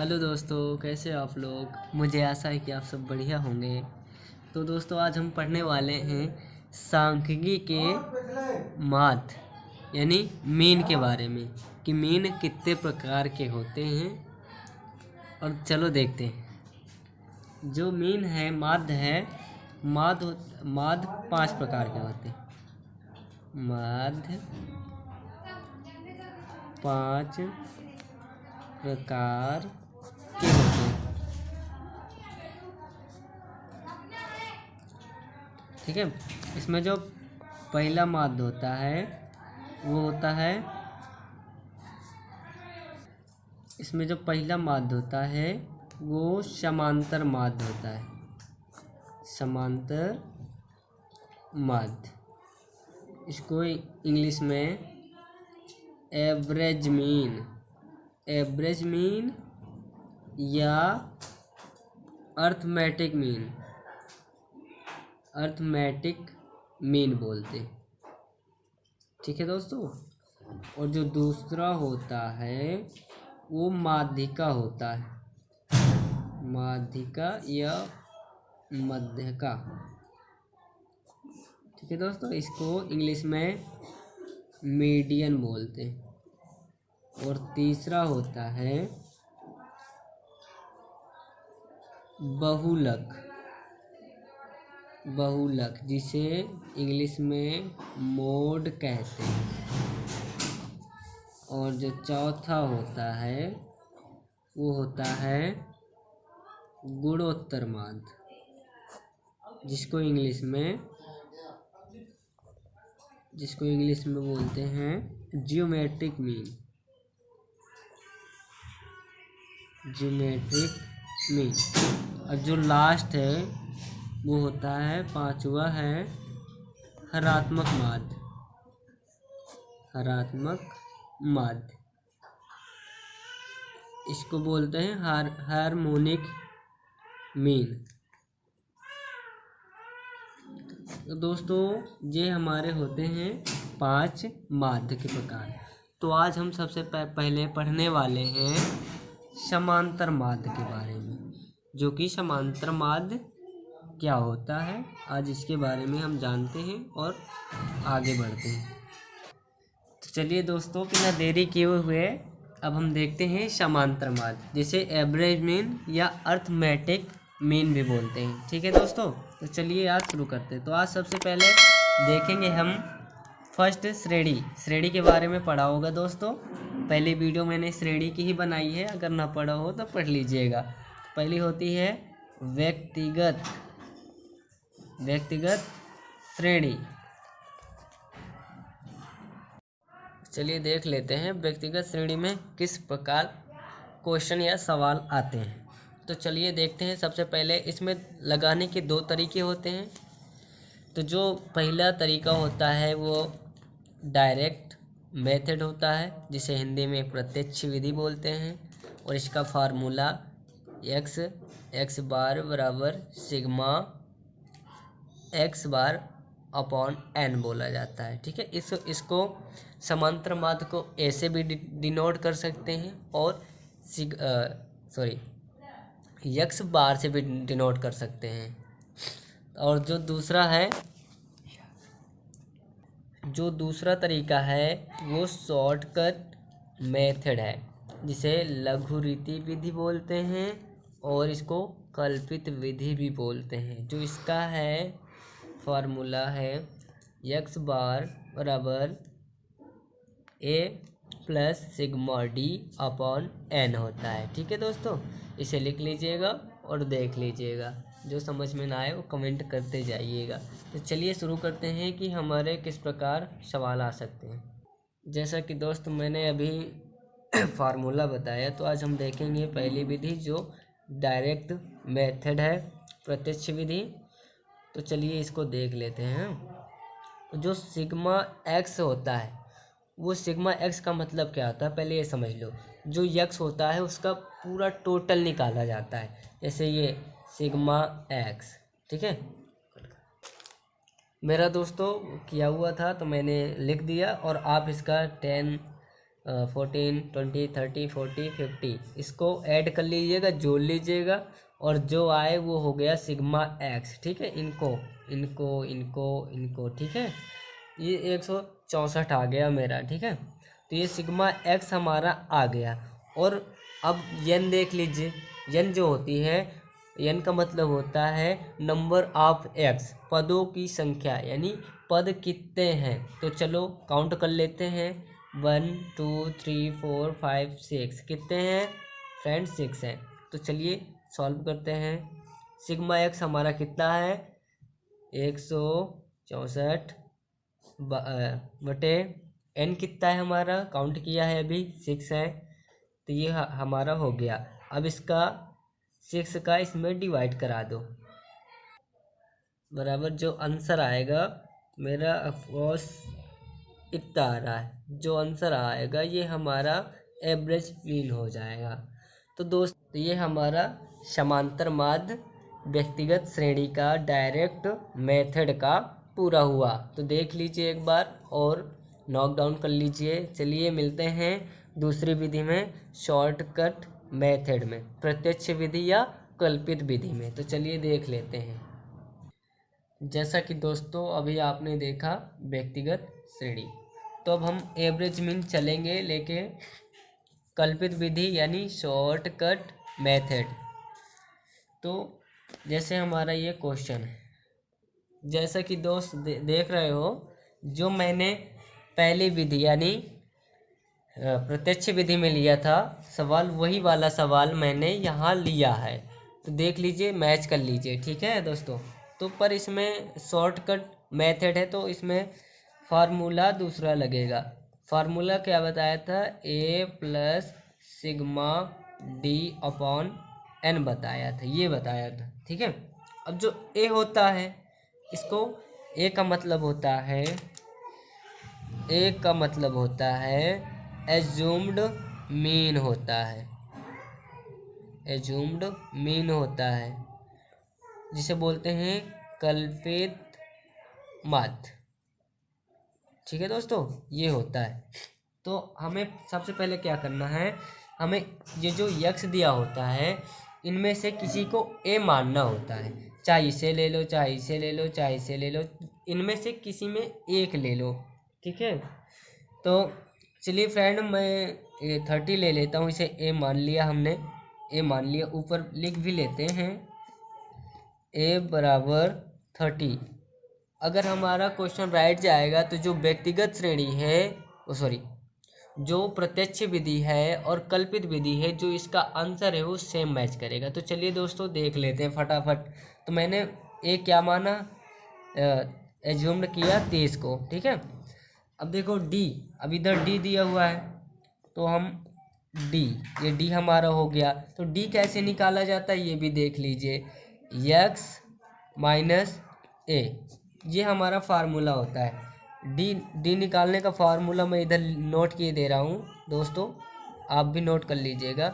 Hello दोस्तों, कैसे आप लोग। मुझे आशा है कि आप सब बढ़िया होंगे। तो दोस्तों, आज हम पढ़ने वाले हैं सांख्यिकी के माध्य यानी मीन के बारे में कि मीन कितने प्रकार के होते हैं। और चलो देखते हैं। जो मीन है, माध्य है, माध्य 5 प्रकार के होते हैं। माध्य 5 प्रकार के होते हैं। ठीक है। इसमें जो पहला माध्य होता है वो होता है, इसमें जो पहला माध्य होता है वो समांतर माध्य होता है। समांतर माध्य, इसको इंग्लिश में एवरेज मीन या अर्थमेटिक मीन बोलते हैं। ठीक है दोस्तों। और जो दूसरा होता है वो माध्यिका होता है। माध्यिका या मध्यका। ठीक है दोस्तों, इसको इंग्लिश में मीडियन बोलते हैं। और तीसरा होता है बहुलक, जिसे इंग्लिश में मोड कहते हैं। और जो चौथा होता है वो होता है गुणोत्तर माध्य, जिसको इंग्लिश में बोलते हैं ज्योमेट्रिक मीन। और जो लास्ट है वो होता है, पांचवा है हरात्मक माध्य। इसको बोलते हैं हार्मोनिक मीन। तो दोस्तों, ये हमारे होते हैं 5 माध्य के प्रकार। तो आज हम सबसे पहले पढ़ने वाले हैं समांतर माध्य के बारे में, जो कि समांतर माध्य क्या होता है। आज इसके बारे में हम जानते हैं और आगे बढ़ते हैं। तो चलिए दोस्तों, बिना देरी किए हुए अब हम देखते हैं समांतर माध्य, जिसे एवरेज मीन या अर्थमेटिक मीन भी बोलते हैं। ठीक है दोस्तों, तो चलिए आज शुरू करते हैं। तो आज सबसे पहले देखेंगे हम फर्स्ट श्रेणी के बारे में पढ़ा होगा दोस्तों। पहली वीडियो मैंने श्रेणी की ही बनाई है, अगर ना पढ़ा हो तो पढ़ लीजिएगा। पहली होती है व्यक्तिगत श्रेणी। चलिए देख लेते हैं व्यक्तिगत श्रेणी में किस प्रकार क्वेश्चन या सवाल आते हैं। तो चलिए देखते हैं। सबसे पहले इसमें लगाने के 2 तरीके होते हैं। तो जो पहला तरीका होता है वो डायरेक्ट मेथड होता है, जिसे हिंदी में प्रत्यक्ष विधि बोलते हैं। और इसका फार्मूला x बार बराबर sigma x bar upon n बोला जाता है। ठीक है। इसको समांतर माध्य को ऐसे भी डिनोट कर सकते हैं और x बार से भी डिनोट कर सकते हैं। और जो दूसरा तरीका है वो शॉर्टकट मेथड है, जिसे लघुरीति विधि बोलते हैं और इसको कल्पित विधि भी बोलते हैं। जो इसका है फार्मूला है x बार बराबर a plus sigma d upon n होता है। ठीक है दोस्तों, इसे लिख लीजिएगा और देख लीजिएगा। जो समझ में ना आए वो कमेंट करते जाइएगा। तो चलिए शुरू करते हैं कि हमारे किस प्रकार सवाल आ सकते हैं। जैसा कि दोस्त मैंने अभी फार्मूला बताया, तो आज हम देखेंगे पहली विधि जो डायरेक्ट मेथड है, प्रत्यक्ष विधि। तो चलिए इसको देख लेते हैं। जो सिग्मा x होता है, वो सिग्मा x का मतलब क्या होता है पहले ये समझ लो। जो x होता है उसका पूरा टोटल निकाला जाता है। जैसे ये सिग्मा x। ठीक है, मेरा दोस्तों किया हुआ था तो मैंने लिख दिया, और आप इसका 10 14 20 30 40 50, इसको ऐड कर लीजिएगा, जोड़ लीजिएगा, और जो आए वो हो गया सिग्मा एक्स। ठीक है, इनको इनको इनको इनको, ठीक है, ये 164 आ गया मेरा। ठीक है, तो ये सिग्मा एक्स हमारा आ गया। और अब यन देख लीजिए, यन जो होती है, यन का मतलब होता है नंबर ऑफ एक्स, पदों की संख्या, यानी पद कितने हैं। तो चलो काउंट कर लेते हैं, 1 2 3 4 5 6, कितने हैं फ्रेंड, 6 हैं। तो चलिए सॉल्व करते हैं। सिग्मा एक्स हमारा कितना है, 164 बटे एन कितना है हमारा, काउंट किया है अभी, 6 है। तो ये हमारा हो गया। अब इसका 6 का इसमें डिवाइड करा दो, बराबर जो आंसर आएगा मेरा ऑफकोर्स इतना आ रहा है, जो आंसर आएगा ये हमारा एवरेज मीन हो जाएगा। तो दोस्त ये हमारा समांतर माध्य व्यक्तिगत श्रेणी का डायरेक्ट मेथड का पूरा हुआ। तो देख लीजिए एक बार और नोट डाउन कर लीजिए। चलिए मिलते हैं दूसरी विधि में, शॉर्टकट मेथड में, प्रत्यक्ष विधि या कल्पित विधि में। तो चलिए देख लेते हैं। जैसा कि दोस्तों अभी आपने देखा व्यक्तिगत श्रेणी, तो अब हम एवरेज मीन चलेंगे लेके कल्पित विधि यानी शॉर्टकट मेथड। तो जैसे हमारा ये क्वेश्चन है, जैसा कि दोस्त देख रहे हो, जो मैंने पहली विधि यानी प्रत्यक्ष विधि में लिया था सवाल, वही वाला सवाल मैंने यहाँ लिया है। तो देख लीजिए, मैच कर लीजिए। ठीक है दोस्तों, तो पर इसमें शॉर्टकट मेथड है तो इसमें फार्मूला दूसरा लगेगा। फार्मूला क्या बताया था, A plus sigma D upon n बताया था, ये बताया था। ठीक है, अब जो ए होता है, इसको ए का मतलब होता है एज्यूम्ड मीन होता है, एज्यूम्ड मीन होता है, जिसे बोलते हैं कल्पित माध्य। ठीक है दोस्तों, ये होता है। तो हमें सबसे पहले क्या करना है, हमें ये जो यक्स दिया होता है इनमें से किसी को ए मानना होता है, चाहे इसे ले लो, चाहे इसे ले लो, चाहे इसे ले लो, इनमें से किसी में एक ले लो। ठीक है, तो चलिए फ्रेंड मैं 30 ले लेता हूँ, इसे ए मान लिया हमने, ए मान लिया। ऊपर लिख भी लेते हैं ए बराबर 30। अगर हमारा क्वेश्चन राइट जाएगा तो जो व्यक्तिगत श्रेणी है, जो प्रत्यक्ष विधि है और कल्पित विधि है, जो इसका आंसर है वो सेम मैच करेगा। तो चलिए दोस्तों देख लेते हैं फटाफट। तो मैंने ए क्या माना, एज्यूम्ड किया 30 को। ठीक है, अब देखो डी, अब इधर डी दिया हुआ है तो हम डी, ये डी हमारा हो गया। तो डी कैसे निकाला जाता है ये भी देख लीजिए, यक्स माइनस ए, ये हमारा फार्मूला होता है। डी निकालने का फार्मूला मैं इधर नोट किए दे रहा हूँ दोस्तों, आप भी नोट कर लीजिएगा,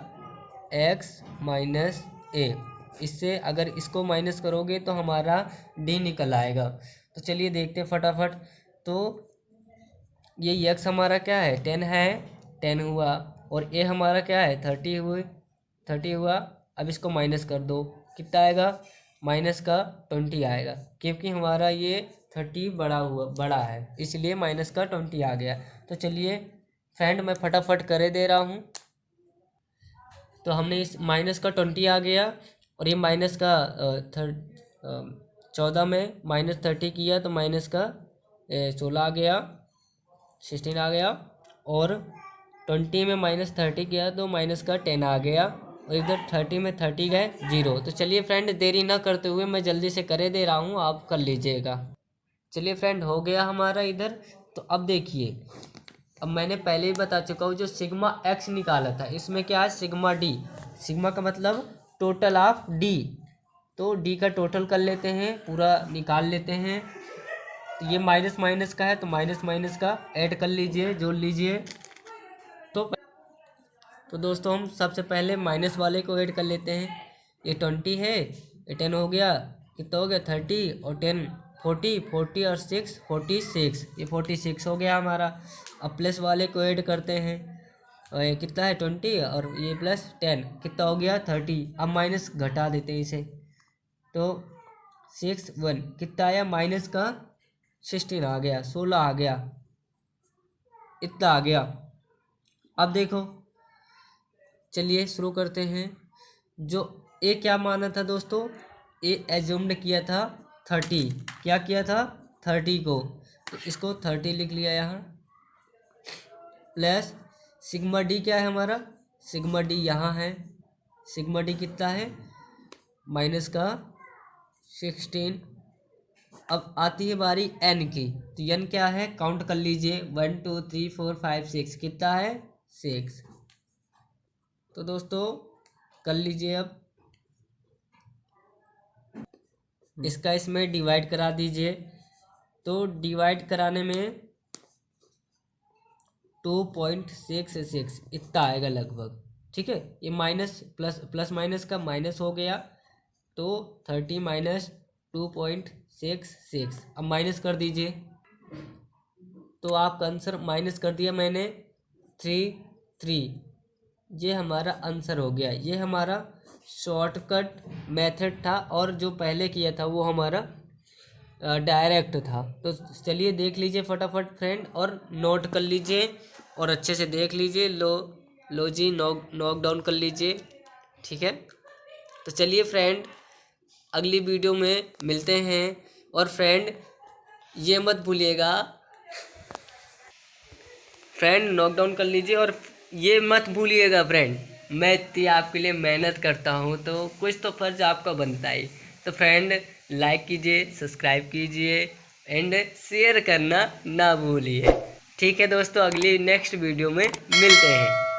एक्स माइनस ए। इससे अगर इसको माइनस करोगे तो हमारा डी निकल आएगा। तो चलिए देखते हैं फटाफट। तो ये एक्स हमारा क्या है, 10 है, 10 हुआ, और ए हमारा क्या है 30 हुआ। अब इसको माइनस कर दो, कितना आएगा, माइनस का 20 आएगा, क्योंकि हमारा ये 30 बड़ा है, इसलिए माइनस का 20 आ गया। तो चलिए फ्रेंड मैं फटाफट करे दे रहा हूँ। तो हमने इस माइनस का 20 आ गया, और ये माइनस का 14 में माइनस 30 किया तो माइनस का 16 आ गया, 16 आ गया, और 20 में माइनस 30 किया तो माइनस का 10 आ गया, और इधर 30 में 30 गए 0। तो चलिए फ्रेंड देरी ना करते हुए मैं जल्दी से करे दे रहा हूँ, आप कर लीजिएगा। चलिए फ्रेंड हो गया हमारा इधर। तो अब देखिए, अब मैंने पहले ही बता चुका हूँ, जो सिग्मा एक्स निकाला था इसमें क्या है, सिग्मा डी, सिग्मा का मतलब टोटल ऑफ डी। तो डी का टोटल कर लेते हैं, पूरा निकाल लेते हैं। तो ये माइनस माइनस का है तो माइनस माइनस का ऐड कर लीजिए, जोड़ लीजिए। तो दोस्तों हम सबसे पहले माइनस वाले को ऐड कर लेते हैं। ये 20 है, ये 10 हो गया, कितना हो गया 30, और 10 40 और 6 46, ये 46 हो गया हमारा। अब प्लस वाले को ऐड करते हैं, और ये कितना है 20 और ये प्लस 10 कितना हो गया 30। अब माइनस घटा देते हैं इसे, तो 6 1 कितना आया माइनस का 16 आ गया, 16 आ गया, इतना आ गया। अब देखो चलिए शुरू करते हैं। जो ए क्या माना था दोस्तों, ए एज्यूम्ड किया था 30, क्या किया था 30 को, तो इसको 30 लिख लिया यहाँ, प्लस सिग्मा डी क्या है हमारा, सिग्मा डी यहाँ है, सिग्मा डी कितना है माइनस का 16। अब आती है बारी एन की, तो एन क्या है काउंट कर लीजिए 1 2 3 4 5 6 कितना है 6। तो दोस्तों कर लीजिए, अब इसका इसमें डिवाइड करा दीजिए, तो डिवाइड कराने में 2.66 इतना आएगा लगभग, ठीक है। ये माइनस प्लस माइनस का माइनस हो गया, तो 30 माइनस 2.66, अब माइनस कर दीजिए, तो आपका आंसर माइनस कर दिया मैंने 3 ये हमारा आंसर हो गया। ये हमारा शॉर्टकट मेथड था, और जो पहले किया था वो हमारा डायरेक्ट था। तो चलिए देख लीजिए फटाफट फ्रेंड, और नोट कर लीजिए और अच्छे से देख लीजिए। लो जी नोक डाउन कर लीजिए, ठीक है। तो चलिए फ्रेंड अगली वीडियो में मिलते हैं, और फ्रेंड ये मत भूलिएगा, फ्रेंड नोक डाउन कर लीजिए और ये मत भूलिएगा फ्रेंड, मैं इतनी आपके लिए मेहनत करता हूँ तो कुछ तो फर्ज आपका बनता ही। तो फ्रेंड लाइक कीजिए, सब्सक्राइब कीजिए एंड शेयर करना ना भूलिए, ठीक है दोस्तों। अगली नेक्स्ट वीडियो में मिलते हैं।